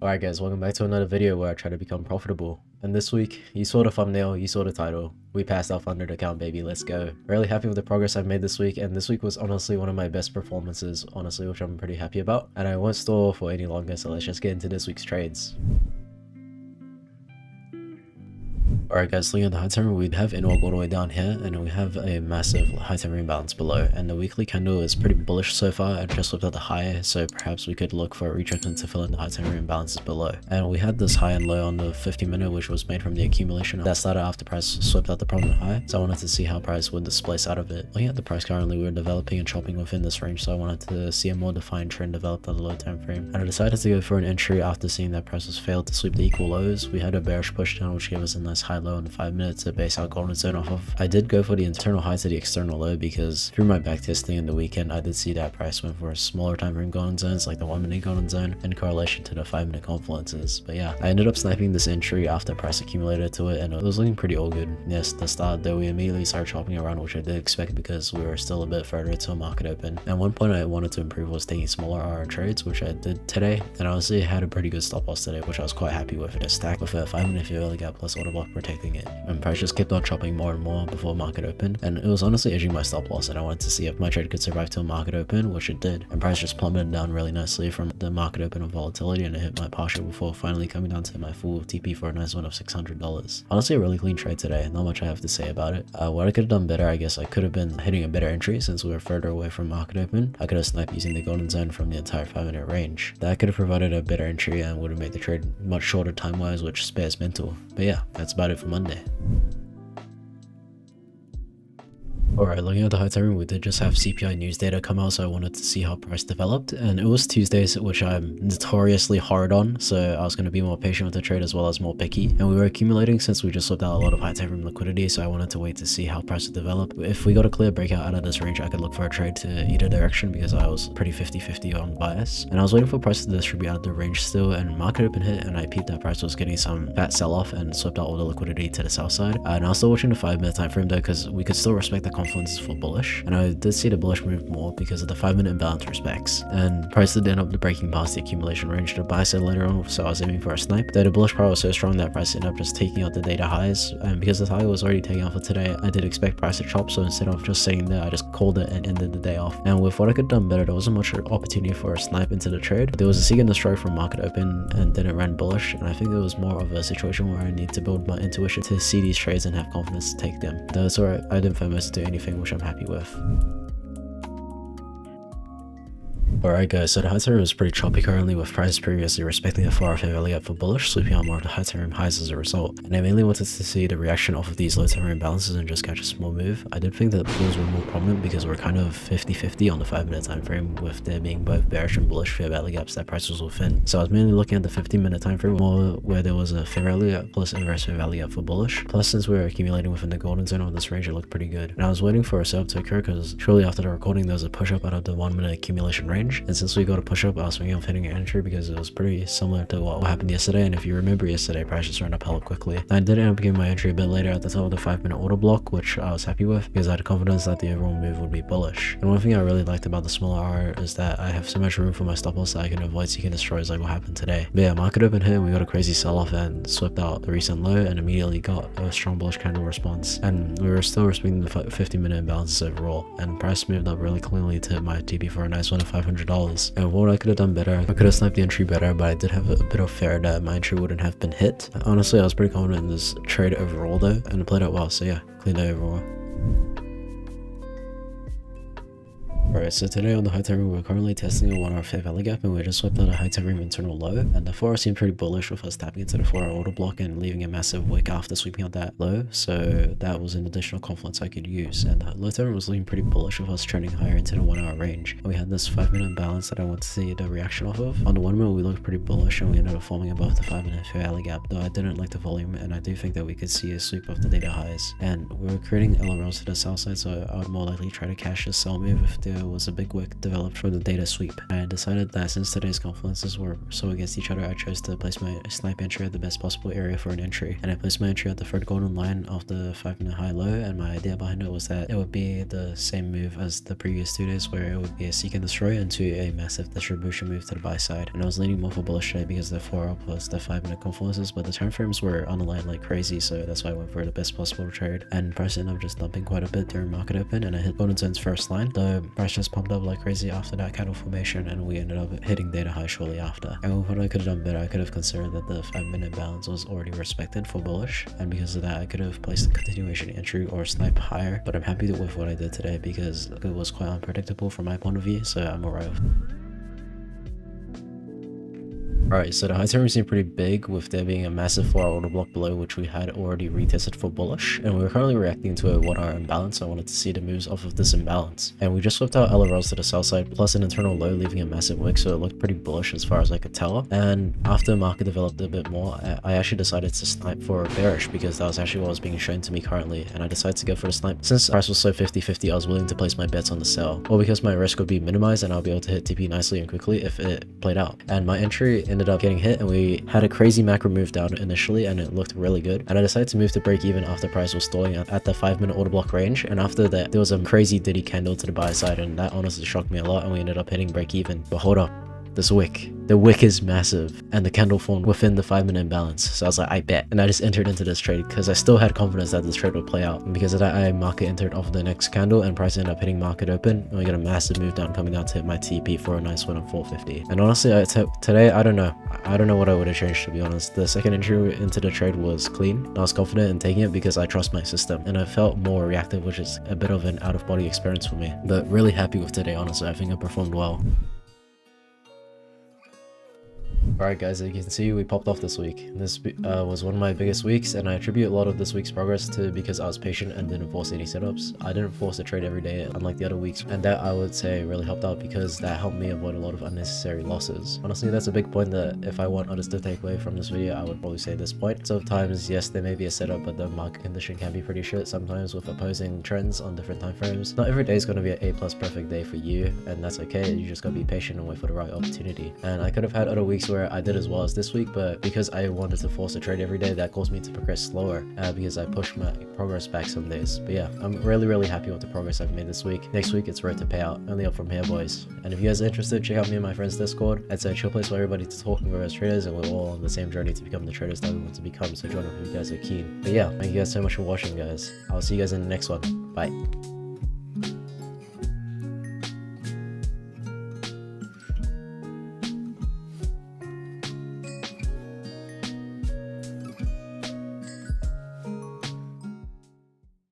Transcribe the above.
Alright guys, welcome back to another video where I try to become profitable. And this week, you saw the thumbnail, you saw the title. We passed our funded account, baby, let's go. Really happy with the progress I've made this week, and this week was honestly one of my best performances, honestly, which I'm pretty happy about. And I won't stall for any longer, so let's just get into this week's trades. Alright guys, looking at the high time, we have Inwalk all the way down here, and we have a massive high time imbalance below, and the weekly candle is pretty bullish so far. I just looked at the high, so perhaps we could look for a retracement to fill in the high time imbalances below. And we had this high and low on the 50-minute, which was made from the accumulation that started after price swept out the prominent high, so I wanted to see how price would displace out of it. Looking at the price currently, we're developing and chopping within this range, so I wanted to see a more defined trend developed on the low time frame, and I decided to go for an entry after seeing that prices failed to sweep the equal lows. We had a bearish push down, which gave us a nice high low on the 5 minutes to base our golden zone off of. I did go for the internal high to the external low because through my backtesting in the weekend, I did see that price went for smaller time frame golden zones like the 1 minute golden zone in correlation to the 5 minute confluences. But yeah, I ended up sniping this entry after price accumulated to it, and it was looking pretty all good. Yes, the start though, we immediately started chopping around, which I did expect because we were still a bit further to a market open. And one point I wanted to improve was taking smaller RR trades, which I did today, and honestly I had a pretty good stop loss today, which I was quite happy with. It stacked with a 5 minute fair gap plus order block protecting it, and price just kept on chopping more and more before market opened, and it was honestly edging my stop loss, and I wanted to see if my trade could survive till market open, which it did, and price just plummeted down really nicely from the market open of volatility, and it hit my partial before finally coming down to my full TP for a nice one of $600. Honestly a really clean trade today, not much I have to say about it. What I could have done better, I guess I could have been hitting a better entry since we were further away from market open. I could have sniped using the golden zone from the entire 5 minute range. That could have provided a better entry and would have made the trade much shorter time wise, which spares mental. But yeah, that's about it for Monday. Alright, looking at the high time, we did just have CPI news data come out, so I wanted to see how price developed, and it was Tuesdays, which I'm notoriously hard on, so I was going to be more patient with the trade as well as more picky, and we were accumulating since we just slipped out a lot of high time liquidity, so I wanted to wait to see how price would develop. If we got a clear breakout out of this range, I could look for a trade to either direction because I was pretty 50-50 on bias, and I was waiting for price to distribute out of the range still, and market open hit, and I peeped that price was getting some fat sell-off and swept out all the liquidity to the south side. And I was still watching the 5 minute time frame though, because we could still respect the confluences for bullish, and I did see the bullish move more because of the 5 minute imbalance respects, and price did end up breaking past the accumulation range to buy side later on, so I was aiming for a snipe. Though the bullish power was so strong that price ended up just taking out the data highs, and because the high was already taken out for today, I did expect price to chop, so instead of just sitting there, I just called it and ended the day off. And with what I could have done better, there wasn't much opportunity for a snipe into the trade. There was a seek and a strike from market open, and then it ran bullish, and I think it was more of a situation where I need to build my intuition to see these trades and have confidence to take them. Though it's alright, I didn't FOMO to do anything, which I'm happy with. Alright guys, so the high time was pretty choppy currently, with price previously respecting the 4-hour fair value gap for bullish, sweeping out more of the high time highs as a result. And I mainly wanted to see the reaction off of these low time imbalances and just catch a small move. I did think that the pools were more prominent because we're kind of 50-50 on the 5 minute time frame, with there being both bearish and bullish fair value gaps that price was within. So I was mainly looking at the 15 minute time frame more where there was a fair value gap plus inverse fair value gap for bullish. Plus, since we were accumulating within the golden zone of this range, it looked pretty good. And I was waiting for a setup to occur because shortly after the recording there was a push up out of the 1 minute accumulation range, and since we got a push up, I was thinking of hitting an entry because it was pretty similar to what happened yesterday. And if you remember yesterday, price just ran up hella quickly. I did end up getting my entry a bit later at the top of the 5 minute order block, which I was happy with because I had confidence that the overall move would be bullish. And one thing I really liked about the smaller R is that I have so much room for my stop loss that I can avoid seeking destroys like what happened today. But yeah, market open here, we got a crazy sell off and swept out the recent low and immediately got a strong bullish candle response, and we were still respecting the 50 minute imbalances overall, and price moved up really cleanly to hit my TP for a nice one of $500. And what I could have done better, I could have sniped the entry better, but I did have a bit of fear that my entry wouldn't have been hit. Honestly, I was pretty confident in this trade overall though, and it played out well, so yeah, clean day overall. Alright, so today on the high time we're currently testing a 1 hour fair value gap, and we just swept out a high time internal low, and the 4 hour seemed pretty bullish with us tapping into the 4 hour order block and leaving a massive wick after sweeping out that low, so that was an additional confluence I could use. And the low time was looking pretty bullish with us trending higher into the 1 hour range, and we had this 5 minute imbalance that I want to see the reaction off of. On the 1 minute we looked pretty bullish and we ended up forming above the 5 minute fair value gap, though I didn't like the volume, and I do think that we could see a sweep of the data highs, and we were creating LRLs to the south side, so I would more likely try to cash a sell move if there was a big wick developed from the data sweep. I decided that since today's confluences were so against each other, I chose to place my snipe entry at the best possible area for an entry, and I placed my entry at the third golden line of the 5-minute high-low, and my idea behind it was that it would be the same move as the previous 2 days, where it would be a seek and destroy into a massive distribution move to the buy side. And I was leaning more for bullish today because the 4-hour plus the 5-minute confluences, but the time frames were unaligned like crazy, so that's why I went for the best possible trade. And price ended up just dumping quite a bit during market open, and I hit golden zone's first line. The price just pumped up like crazy after that candle formation, and we ended up hitting data high shortly after. And with what I could have done better, I could have considered that the 5-minute balance was already respected for bullish, and because of that I could have placed a continuation entry or snipe higher, but I'm happy with what I did today because it was quite unpredictable from my point of view, so I'm alright with it. Alright, so the high time seemed pretty big, with there being a massive 4-hour order block below, which we had already retested for bullish, and we were currently reacting to a 1-hour imbalance. I wanted to see the moves off of this imbalance, and we just swept out LRLs to the sell side plus an internal low, leaving a massive wick, so it looked pretty bullish as far as I could tell. And after the market developed a bit more, I actually decided to snipe for bearish because that was actually what was being shown to me currently, and I decided to go for the snipe. Since the price was so 50-50, I was willing to place my bets on the sell, or because my risk would be minimized and I'll be able to hit TP nicely and quickly if it played out. And my entry ended up getting hit, and we had a crazy macro move down initially, and it looked really good. And I decided to move to break even after price was stalling at the 5-minute order block range, and after that there was a crazy diddy candle to the buy side, and that honestly shocked me a lot, and we ended up hitting break even. But hold up, this wick. The wick is massive, and the candle formed within the 5-minute imbalance, so I was like, I bet. And I just entered into this trade because I still had confidence that this trade would play out, and because of that I market entered off the next candle, and price ended up hitting market open, and we got a massive move down coming out to hit my TP for a nice win of 450. And honestly, today I don't know what I would have changed, to be honest. The second entry into the trade was clean. I was confident in taking it because I trust my system, and I felt more reactive, which is a bit of an out-of-body experience for me. But really happy with today, honestly. I think I performed well. Alright guys, as you can see, we popped off this week. This was one of my biggest weeks, and I attribute a lot of this week's progress to because I was patient and didn't force any setups. I didn't force a trade every day unlike the other weeks, and that I would say really helped out because that helped me avoid a lot of unnecessary losses. Honestly, that's a big point that if I want others to take away from this video, I would probably say this point. Sometimes, yes, there may be a setup, but the market condition can be pretty shit sometimes with opposing trends on different time frames. Not every day is going to be an A+ perfect day for you, and that's okay. You just gotta be patient and wait for the right opportunity. And I could have had other weeks where I did as well as this week, but because I wanted to force a trade every day, that caused me to progress slower because I pushed my progress back some days. But yeah, I'm really happy with the progress I've made this week. Next week it's ready to pay out. Only up from here, boys. And if you guys are interested, check out me and my friends Discord. It's a chill place for everybody to talk and grow as traders, and we're all on the same journey to become the traders that we want to become, so join up if you guys are keen. But yeah, thank you guys so much for watching, guys. I'll see you guys in the next one. Bye.